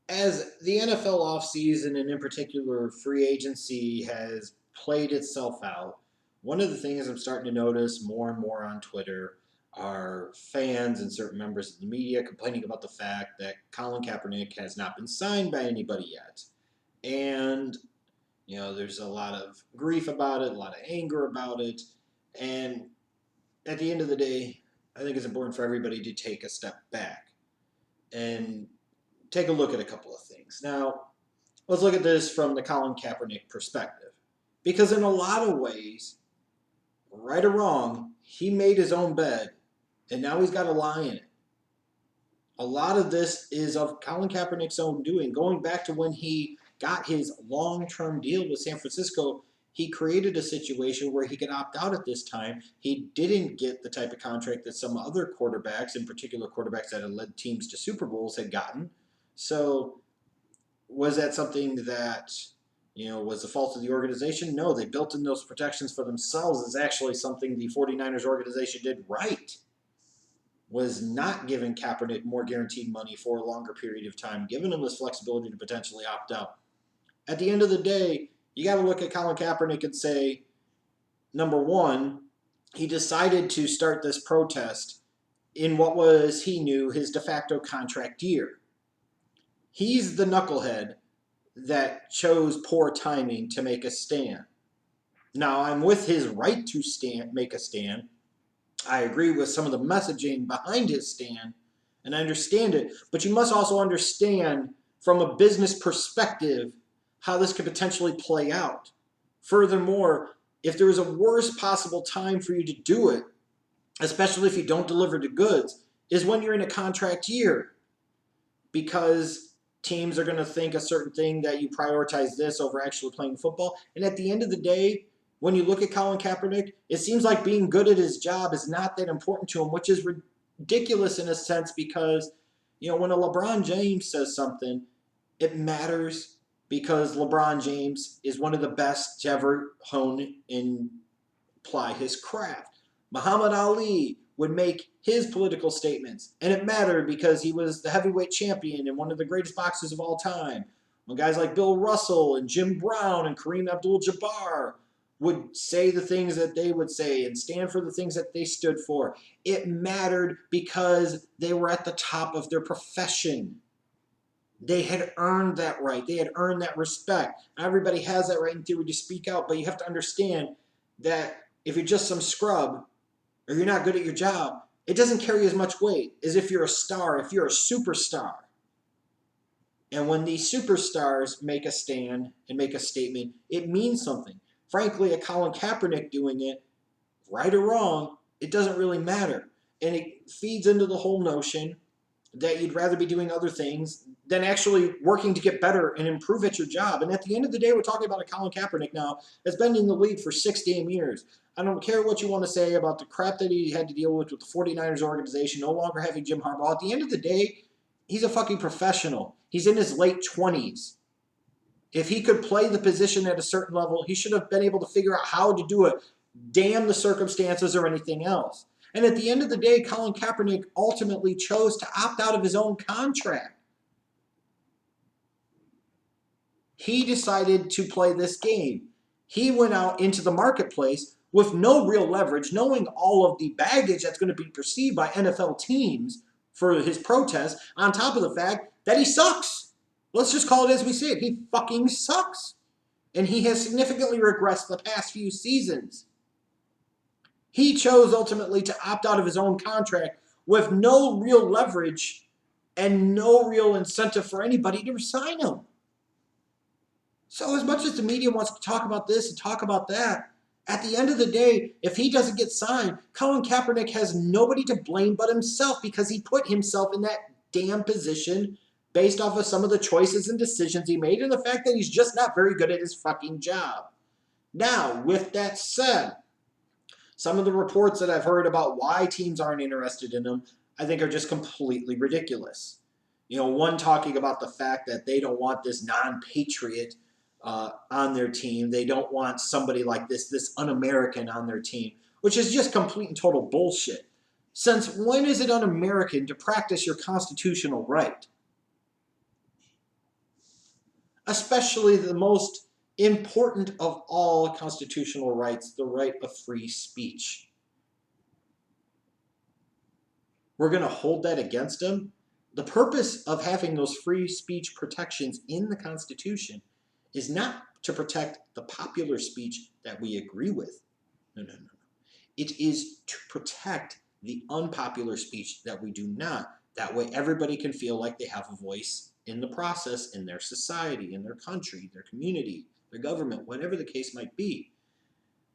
As the NFL offseason and in particular free agency has played itself out, one of the things I'm starting to notice more and more on Twitter are fans and certain members of the media complaining about the fact that Colin Kaepernick has not been signed by anybody yet. And, there's a lot of grief about it, a lot of anger about it. And at the end of the day, I think it's important for everybody to take a step back and take a look at a couple of things. Now, let's look at this from the Colin Kaepernick perspective. Because in a lot of ways, right or wrong, he made his own bed and now he's got to lie in it. A lot of this is of Colin Kaepernick's own doing. Going back to when he got his long-term deal with San Francisco, he created a situation where he could opt out at this time. He didn't get the type of contract that some other quarterbacks, in particular quarterbacks that had led teams to Super Bowls, had gotten. So was that something that was the fault of the organization? No, they built in those protections for themselves. Is actually something the 49ers organization did right, was not giving Kaepernick more guaranteed money for a longer period of time, giving him this flexibility to potentially opt out. At the end of the day, you got to look at Colin Kaepernick and say, number one, he decided to start this protest in what was, he knew, his de facto contract year. He's the knucklehead that chose poor timing to make a stand. Now, I'm with his right to make a stand. I agree with some of the messaging behind his stand, and I understand it. But you must also understand from a business perspective how this could potentially play out. Furthermore, if there is a worst possible time for you to do it, especially if you don't deliver the goods, is when you're in a contract year. Because teams are going to think a certain thing that you prioritize this over actually playing football. And at the end of the day, when you look at Colin Kaepernick, it seems like being good at his job is not that important to him, which is ridiculous in a sense because, when a LeBron James says something, it matters because LeBron James is one of the best to ever hone and apply his craft. Muhammad Ali would make his political statements, and it mattered because he was the heavyweight champion and one of the greatest boxers of all time. When guys like Bill Russell and Jim Brown and Kareem Abdul-Jabbar would say the things that they would say and stand for the things that they stood for, it mattered because they were at the top of their profession. They had earned that right. They had earned that respect. Not everybody has that right in theory to speak out, but you have to understand that if you're just some scrub or you're not good at your job, it doesn't carry as much weight as if you're a star, if you're a superstar. And when these superstars make a stand and make a statement, it means something. Frankly, a Colin Kaepernick doing it, right or wrong, it doesn't really matter. And it feeds into the whole notion that you'd rather be doing other things than actually working to get better and improve at your job. And at the end of the day, we're talking about a Colin Kaepernick now that's been in the league for 6 damn years. I don't care what you want to say about the crap that he had to deal with the 49ers organization, no longer having Jim Harbaugh. At the end of the day, he's a fucking professional. He's in his late 20s. If he could play the position at a certain level, he should have been able to figure out how to do it. Damn the circumstances or anything else. And at the end of the day, Colin Kaepernick ultimately chose to opt out of his own contract. He decided to play this game. He went out into the marketplace with no real leverage, knowing all of the baggage that's going to be perceived by NFL teams for his protest, on top of the fact that he sucks. Let's just call it as we see it. He fucking sucks. And he has significantly regressed the past few seasons. He chose ultimately to opt out of his own contract with no real leverage and no real incentive for anybody to sign him. So as much as the media wants to talk about this and talk about that, at the end of the day, if he doesn't get signed, Colin Kaepernick has nobody to blame but himself because he put himself in that damn position based off of some of the choices and decisions he made and the fact that he's just not very good at his fucking job. Now, with that said, some of the reports that I've heard about why teams aren't interested in him, I think are just completely ridiculous. One talking about the fact that they don't want this non-patriot on their team. They don't want somebody like this un-American on their team, which is just complete and total bullshit. Since when is it un-American to practice your constitutional right? especially the most important of all constitutional rights, the right of free speech. We're going to hold that against them. The purpose of having those free speech protections in the Constitution is not to protect the popular speech that we agree with. No, no, no, no. It is to protect the unpopular speech that we do not. That way everybody can feel like they have a voice in the process, in their society, in their country, their community, their government, whatever the case might be.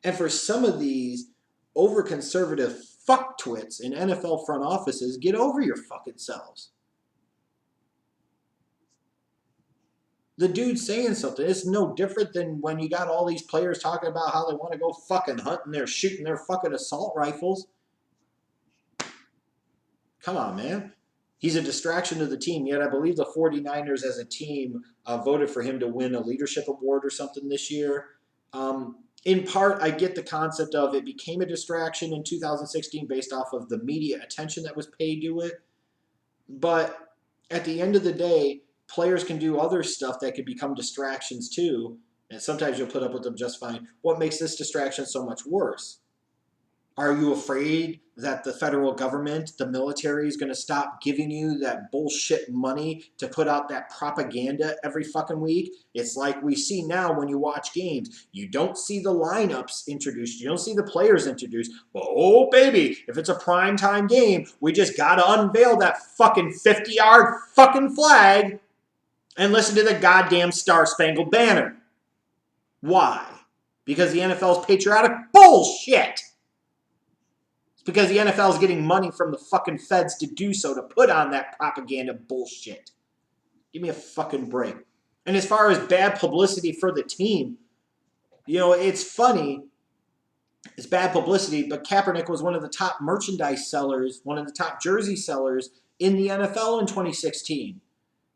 And for some of these over-conservative fucktwits in NFL front offices, get over your fucking selves. The dude's saying something. It's no different than when you got all these players talking about how they want to go fucking hunt and they're shooting their fucking assault rifles. Come on, man. He's a distraction to the team, yet I believe the 49ers as a team voted for him to win a leadership award or something this year. In part, I get the concept of it became a distraction in 2016 based off of the media attention that was paid to it. But at the end of the day, players can do other stuff that could become distractions too, and sometimes you'll put up with them just fine. What makes this distraction so much worse? Are you afraid that the federal government, the military, is going to stop giving you that bullshit money to put out that propaganda every fucking week? It's like we see now when you watch games. You don't see the lineups introduced. You don't see the players introduced. But oh, baby, if it's a primetime game, we just got to unveil that fucking 50-yard fucking flag and listen to the goddamn Star-Spangled Banner. Why? Because the NFL is patriotic? Bullshit! Because the NFL is getting money from the fucking feds to do so, to put on that propaganda bullshit. Give me a fucking break. And as far as bad publicity for the team, you know, it's funny. It's bad publicity, but Kaepernick was one of the top merchandise sellers, one of the top jersey sellers in the NFL in 2016.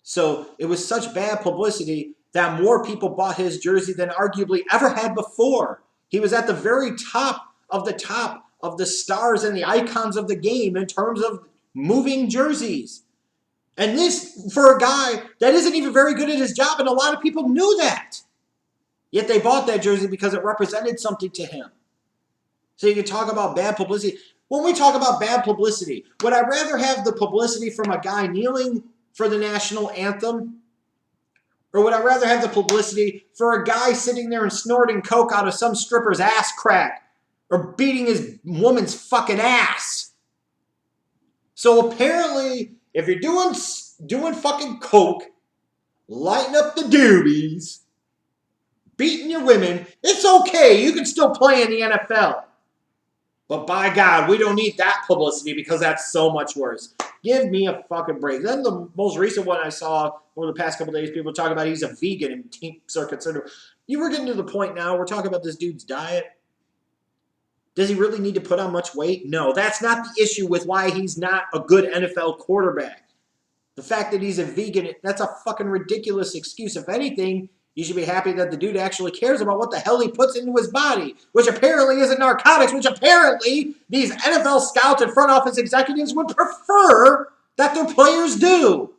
So it was such bad publicity that more people bought his jersey than arguably ever had before. He was at the very top of the stars and the icons of the game in terms of moving jerseys. And this, for a guy that isn't even very good at his job, and a lot of people knew that. Yet they bought that jersey because it represented something to him. So you can talk about bad publicity. When we talk about bad publicity, would I rather have the publicity from a guy kneeling for the national anthem? Or would I rather have the publicity for a guy sitting there and snorting coke out of some stripper's ass crack? Or beating his woman's fucking ass? So apparently, if you're doing fucking coke, lighting up the doobies, beating your women, it's okay. You can still play in the NFL. But by God, we don't need that publicity because that's so much worse. Give me a fucking break. Then the most recent one I saw over the past couple of days, people talking about he's a vegan and teams are concerned. You were getting to the point now, we're talking about this dude's diet. Does he really need to put on much weight? No, that's not the issue with why he's not a good NFL quarterback. The fact that he's a vegan, that's a fucking ridiculous excuse. If anything, you should be happy that the dude actually cares about what the hell he puts into his body, which apparently isn't narcotics, which apparently these NFL scouts and front office executives would prefer that their players do.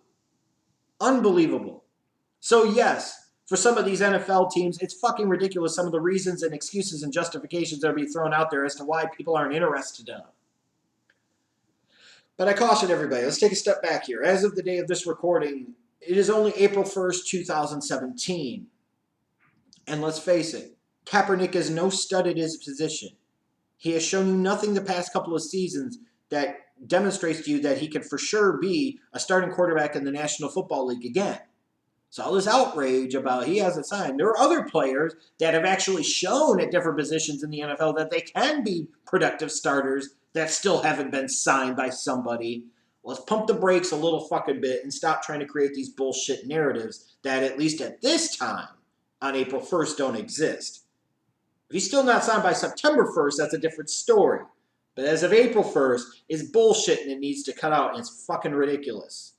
Unbelievable. So yes, for some of these NFL teams, it's fucking ridiculous some of the reasons and excuses and justifications that are being thrown out there as to why people aren't interested in them. But I caution everybody, let's take a step back here. As of the day of this recording, it is only April 1st, 2017. And let's face it, Kaepernick is no stud at his position. He has shown you nothing the past couple of seasons that demonstrates to you that he can for sure be a starting quarterback in the National Football League again. So all this outrage about he hasn't signed. There are other players that have actually shown at different positions in the NFL that they can be productive starters that still haven't been signed by somebody. Let's pump the brakes a little fucking bit and stop trying to create these bullshit narratives that at least at this time on April 1st don't exist. If he's still not signed by September 1st, that's a different story. But as of April 1st, it's bullshit and it needs to cut out and it's fucking ridiculous.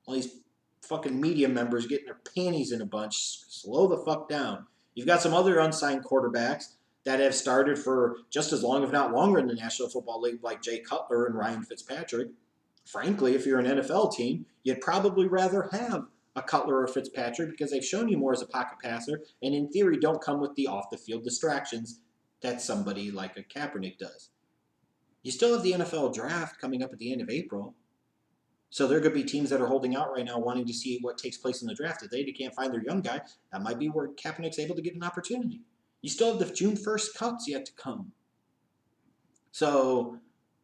All these fucking media members getting their panties in a bunch. Slow the fuck down. You've got some other unsigned quarterbacks that have started for just as long, if not longer, in the National Football League, like Jay Cutler and Ryan Fitzpatrick. Frankly, if you're an NFL team, you'd probably rather have a Cutler or Fitzpatrick because they've shown you more as a pocket passer and in theory don't come with the off-the-field distractions that somebody like a Kaepernick does. You still have the NFL draft coming up at the end of April. So there could be teams that are holding out right now wanting to see what takes place in the draft. If they can't find their young guy, that might be where Kaepernick's able to get an opportunity. You still have the June 1st cuts yet to come. So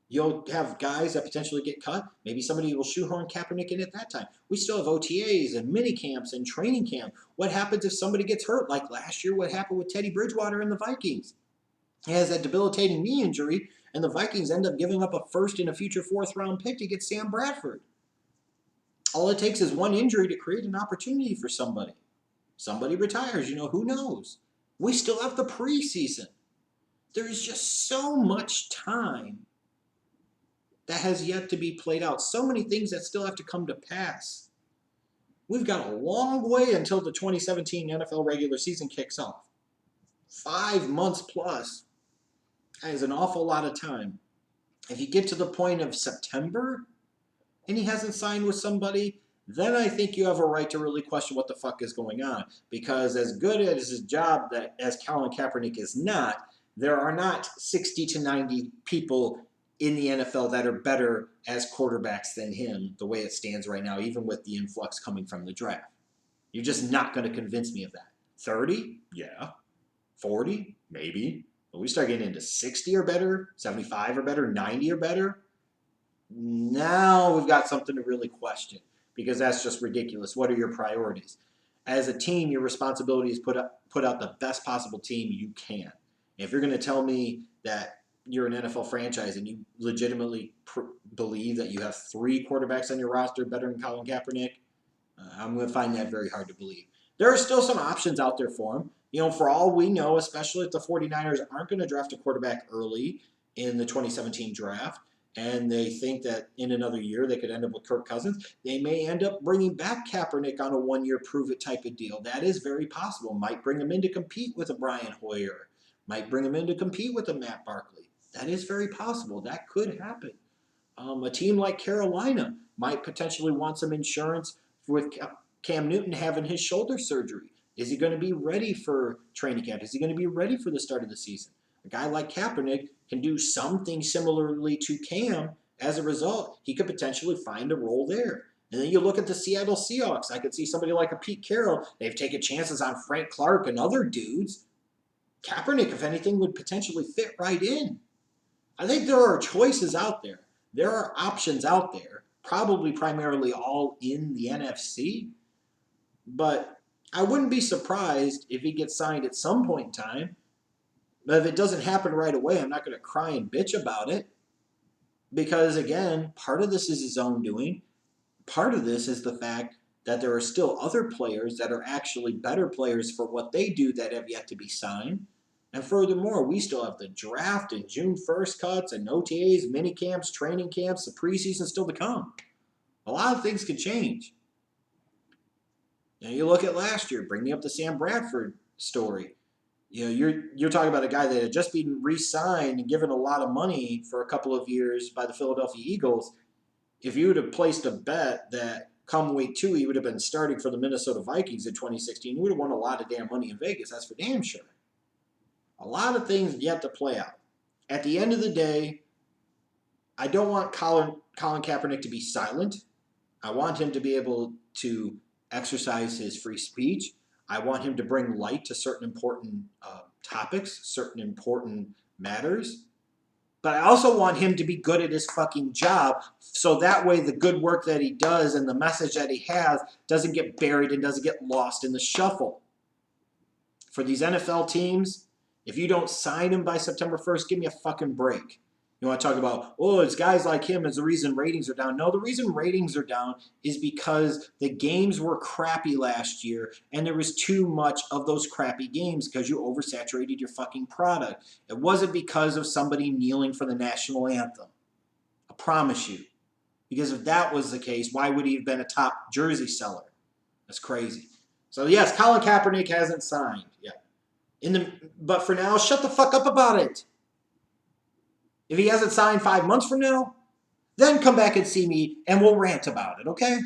you'll have guys that potentially get cut. Maybe somebody will shoehorn Kaepernick in at that time. We still have OTAs and mini camps and training camp. What happens if somebody gets hurt? Like last year, what happened with Teddy Bridgewater and the Vikings? He has that debilitating knee injury, and the Vikings end up giving up a first and a future fourth-round pick to get Sam Bradford. All it takes is one injury to create an opportunity for somebody. Somebody retires, who knows? We still have the preseason. There's just so much time that has yet to be played out. So many things that still have to come to pass. We've got a long way until the 2017 NFL regular season kicks off. 5 months plus. That is an awful lot of time. If you get to the point of September and he hasn't signed with somebody, then I think you have a right to really question what the fuck is going on. Because as good as his job as Colin Kaepernick is not, there are not 60 to 90 people in the NFL that are better as quarterbacks than him the way it stands right now, even with the influx coming from the draft. You're just not going to convince me of that. 30? Yeah. 40? Maybe. But we start getting into 60 or better, 75 or better, 90 or better. Now we've got something to really question because that's just ridiculous. What are your priorities? As a team, your responsibility is put out the best possible team you can. If you're going to tell me that you're an NFL franchise and you legitimately believe that you have 3 quarterbacks on your roster better than Colin Kaepernick, I'm going to find that very hard to believe. There are still some options out there for him. For all we know, especially if the 49ers aren't going to draft a quarterback early in the 2017 draft, and they think that in another year they could end up with Kirk Cousins, they may end up bringing back Kaepernick on a 1-year prove-it type of deal. That is very possible. Might bring him in to compete with a Brian Hoyer. Might bring him in to compete with a Matt Barkley. That is very possible. That could happen. A team like Carolina might potentially want some insurance with Cam Newton having his shoulder surgery. Is he going to be ready for training camp? Is he going to be ready for the start of the season? A guy like Kaepernick can do something similarly to Cam. As a result, he could potentially find a role there. And then you look at the Seattle Seahawks. I could see somebody like a Pete Carroll. They've taken chances on Frank Clark and other dudes. Kaepernick, if anything, would potentially fit right in. I think there are choices out there. There are options out there, probably primarily all in the NFC. But I wouldn't be surprised if he gets signed at some point in time. But if it doesn't happen right away, I'm not going to cry and bitch about it. Because, again, part of this is his own doing. Part of this is the fact that there are still other players that are actually better players for what they do that have yet to be signed. And furthermore, we still have the draft and June 1st cuts and OTAs, mini camps, training camps, the preseason still to come. A lot of things could change. Now you look at last year, bringing up the Sam Bradford story. You're talking about a guy that had just been re-signed and given a lot of money for a couple of years by the Philadelphia Eagles. If you would have placed a bet that come week 2 he would have been starting for the Minnesota Vikings in 2016, you would have won a lot of damn money in Vegas. That's for damn sure. A lot of things yet to play out. At the end of the day, I don't want Colin Kaepernick to be silent. I want him to be able to exercise his free speech. I want him to bring light to certain important topics, certain important matters. But I also want him to be good at his fucking job so that way the good work that he does and the message that he has doesn't get buried and doesn't get lost in the shuffle. For these NFL teams, if you don't sign him by September 1st, give me a fucking break. You want to talk about, it's guys like him is the reason ratings are down. No, the reason ratings are down is because the games were crappy last year and there was too much of those crappy games because you oversaturated your fucking product. It wasn't because of somebody kneeling for the national anthem. I promise you. Because if that was the case, why would he have been a top jersey seller? That's crazy. So yes, Colin Kaepernick hasn't signed yet. But for now, shut the fuck up about it. If he hasn't signed 5 months from now, then come back and see me and we'll rant about it, okay?